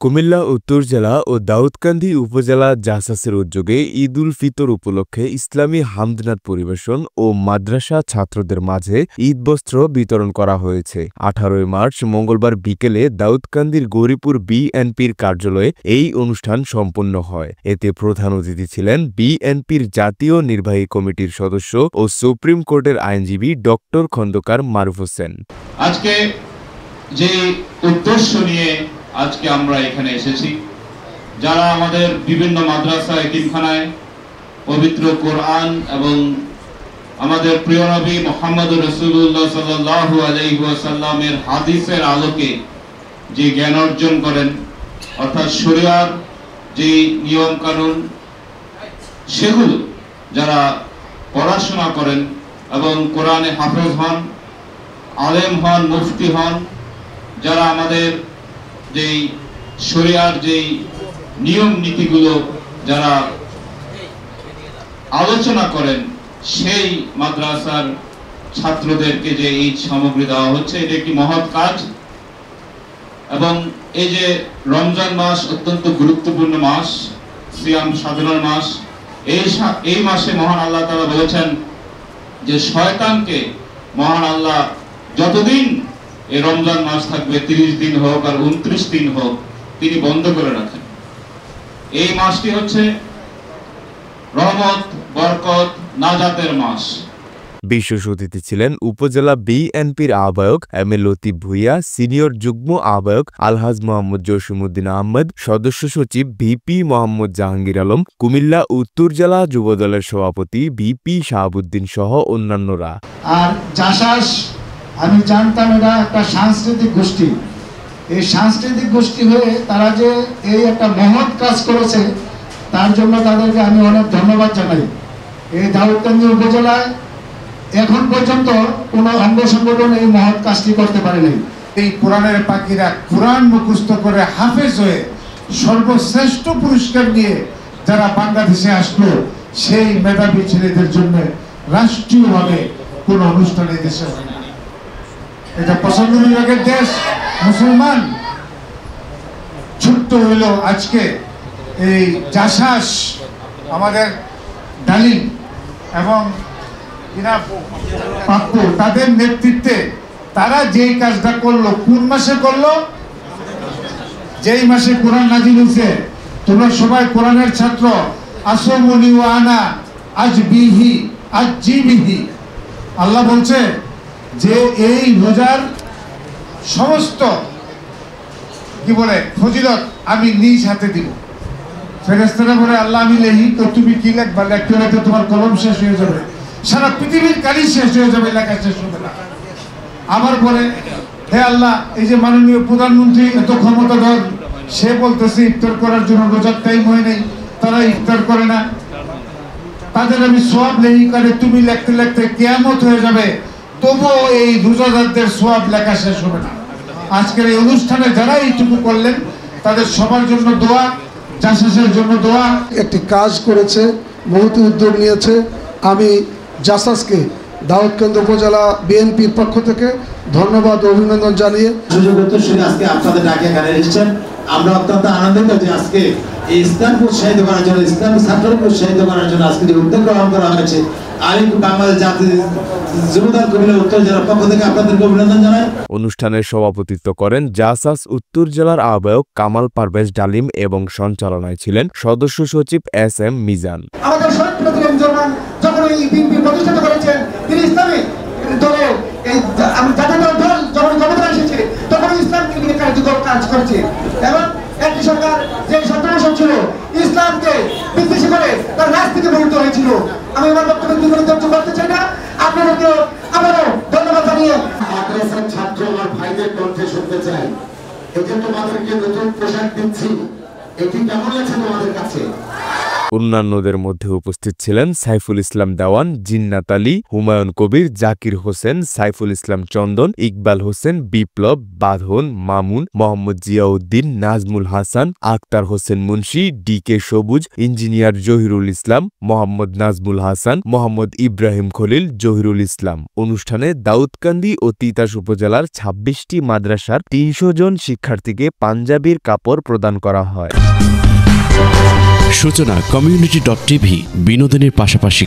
কুমিল্লা উত্তর জেলা ও দাউদকান্দি উপজেলা জাসাসের উদ্যোগে ঈদ উল ফিতর উপলক্ষে ইসলামী হামদনাত পরিবেশন ও মাদ্রাসা ছাত্রদের মাঝে ঈদ বস্ত্র বিতরণ করা হয়েছে। 18 মার্চ মঙ্গলবার বিকেলে দাউদকান্দির গৌরীপুর বিএনপির কার্যালয়ে এই অনুষ্ঠান সম্পন্ন হয়। এতে প্রধান অতিথি ছিলেন বিএনপির জাতীয় নির্বাহী কমিটির সদস্য ও সুপ্রিম কোর্টের আইনজীবী ডক্টর খন্দকার মারুফ হোসেন। আজকে যে উদ্দেশ্য নিয়ে আজকে আমরা এখানে এসেছি, যারা আমাদের বিভিন্ন মাদ্রাসা এতিমখানায় পবিত্র কোরআন এবং আমাদের প্রিয় নবী মুহাম্মদুর রাসূলুল্লাহ সাল্লাল্লাহু আলাইহি ওয়াসাল্লামের হাদিসের আলোকে যে জ্ঞান অর্জন করেন, অর্থাৎ শরিয়ার যে নিয়ম কানুন সেগুলো যারা পড়াশোনা করেন এবং কোরআনে হাফেজ হন, আলেম হন, মুফতি হন, যারা আমাদের যেই শরিয়ার যেই নিয়ম নীতিগুলো যারা আলোচনা করেন, সেই মাদ্রাসার ছাত্রদেরকে যে ঈদ সামগ্রী দেওয়া হচ্ছে, এটা একটি মহৎ কাজ। এবং এই যে রমজান মাস অত্যন্ত গুরুত্বপূর্ণ মাস, সিয়াম সাধনার মাস, এই মাসে মহান আল্লাহ তাআলা বলেছেন যে শয়তানকে মহান আল্লাহ যতদিন এই রমজান মাস থাকবে, 30 দিন হোক আর 29 দিন হোক, তিনি বন্ধ করে রাখেন। এই মাসটি হচ্ছে রহমত, বরকত, নাজাতের মাস। বিশেষ অতিথি ছিলেন উপজেলা বিএনপির আহ্বায়ক M A Latif Bhuiyan, senior যুগ্ম আহ্বায়ক আলহাজ মোহাম্মদ জসিমউদ্দিন আহমদ, সদস্য সচিব ভিপি মোহাম্মদ জাহাঙ্গীর আলম, কুমিল্লা উত্তর জেলা যুবদলের সভাপতি ভিপি শাহাবুদ্দিন সহ অন্যান্যরা। আর জাসাস আমি জানতাম এটা একটা সাংস্কৃতিক গোষ্ঠী। এই সাংস্কৃতিক গোষ্ঠী হয়ে তারা যে এই একটা মহৎ কাজ করেছে, তার জন্য তাদেরকে আমি অনেক ধন্যবাদ জানাই। এই দাউদকান্দি উপজেলায় এখন পর্যন্ত কোনো অঙ্গ সংগঠন এই মহৎ কাজটি করতে পারেনি। এই কোরআনের পাখিরা কোরআন মুখস্থ করে হাফেজ হয়ে সর্বশ্রেষ্ঠ পুরস্কার নিয়ে যারা বাংলাদেশে আসলো, সেই মেধাবী ছেলেদের জন্য রাষ্ট্রীয়ভাবে কোনো অনুষ্ঠান এই দেশে হয় না। এটা পছন্দ বিভাগের দেশ, মুসলমান। ছোট্ট হইল আজকে এই জাসাস আমাদের ডালিম এবং পাপ্পু তাদের নেতৃত্বে তারা যেই কাজটা করলো, কোন মাসে করলো? যেই মাসে কোরআন নাজিল হয়েছে। তোমরা সবাই কোরআনের ছাত্র। আসুমুনি ওয়া আনা আজবিহি আজিবিহি। আল্লাহ বলছে যে এই রোজার সমস্ত কি বলে ফজিলত আমি নিজ হাতে দিব। ফেরেশতারা বলে আল্লাহ আমি লেহি, তো তুমি কি লিখবা? লিখতে লিখতে তোমার কলম শেষ হয়ে যাবে, সারা পৃথিবীর কালি শেষ হয়ে যাবে, লেখা শেষ হবে না। আবার বলে হে আল্লাহ, এই যে মাননীয় প্রধানমন্ত্রী এত ক্ষমতাধর, সে বলতেছে ইফতার করার জন্য রোজার টাইম হয় নাই, তারা ইফতার করে না, তাদের আমি সওয়াব লেহি করে, তুমি লিখতে লিখতে কিয়ামত হয়ে যাবে, তবুও এই রোজাদারদের সওয়াব লেখা শেষ হবে না। আজকের এই অনুষ্ঠানে যারা এইটুকু করলেন, তাদের সবার জন্য দোয়া, জাসাসের জন্য দোয়া। একটি কাজ করেছে, বহুত উদ্যোগ নিয়েছে। আমি জাসাসকে দাউদকান্দি উপজেলা বিএনপির পক্ষ থেকে ধন্যবাদ ও অভিনন্দন জানিয়ে আজকে আপনাদের ডাকে এখানে এসেছেন। আমরা অত্যন্ত আনন্দিত যে আজকে এই ইসলামকে উৎসাহিত করার জন্য, ইসলামী ছাত্রকে উৎসাহিত করার জন্য আজকে যে উদ্যোগ গ্রহণ করা হয়েছে, বাংলাদেশ জাতীয় যুবদল কুমিল্লা উত্তর জেলার পক্ষ থেকে আপনাদেরকে অভিনন্দন জানাই। অনুষ্ঠানের সভাপতিত্ব করেন জাসাস উত্তর জেলার আহ্বায়ক কামাল পারভেজ ডালিম এবং সঞ্চালনায় ছিলেন সদস্য সচিব এস এম মিজান। আমাদের শহীদ প্রেসিডেন্ট যখন এই বিএনপি প্রতিষ্ঠা করেছেন, তিনি ইসলামী দলে এই জাতীয় দল যখন ক্ষমতায় এসেছে, তখন ইসলামকে নিয়ে কার্যকর কাজ করেছে। এবং একটি সরকার যে 17 বছর ছিল, ইসলামকে বিদ্বেষী করে তার রাজনীতি পরিণত হয়েছিল। আমি আমার বক্তব্য দীর্ঘায়িত করতে চাই না, আপনাদেরকে আবারও ধন্যবাদ জানিয়ে মাদ্রাসার ছাত্র আমার ভাইদের কণ্ঠে শুনতে চাই। এই যে তোমাদেরকে নতুন পোশাক দিচ্ছি, এটি কেমন লাগছে তোমাদের কাছে? অন্যান্যদের মধ্যে উপস্থিত ছিলেন সাইফুল ইসলাম দেওয়ান, জিন্নাত আলী, হুমায়ুন কবির, জাকির হোসেন, সাইফুল ইসলাম চন্দন, ইকবাল হোসেন, বিপ্লব, বাঁধন, মামুন, মোহাম্মদ জিয়াউদ্দিন, নাজমুল হাসান, আক্তার হোসেন মুন্সি, DK সবুজ, ইঞ্জিনিয়ার জহিরুল ইসলাম, মোহাম্মদ নাজমুল হাসান, মোহাম্মদ ইব্রাহিম খলিল, জহিরুল ইসলাম। অনুষ্ঠানে দাউদকান্দি ও তিতাস উপজেলার ২৬টি মাদ্রাসার ৩০০ জন শিক্ষার্থীকে পাঞ্জাবির কাপড় প্রদান করা হয়। সূচনা community.tv বিনোদনের পাশাপাশি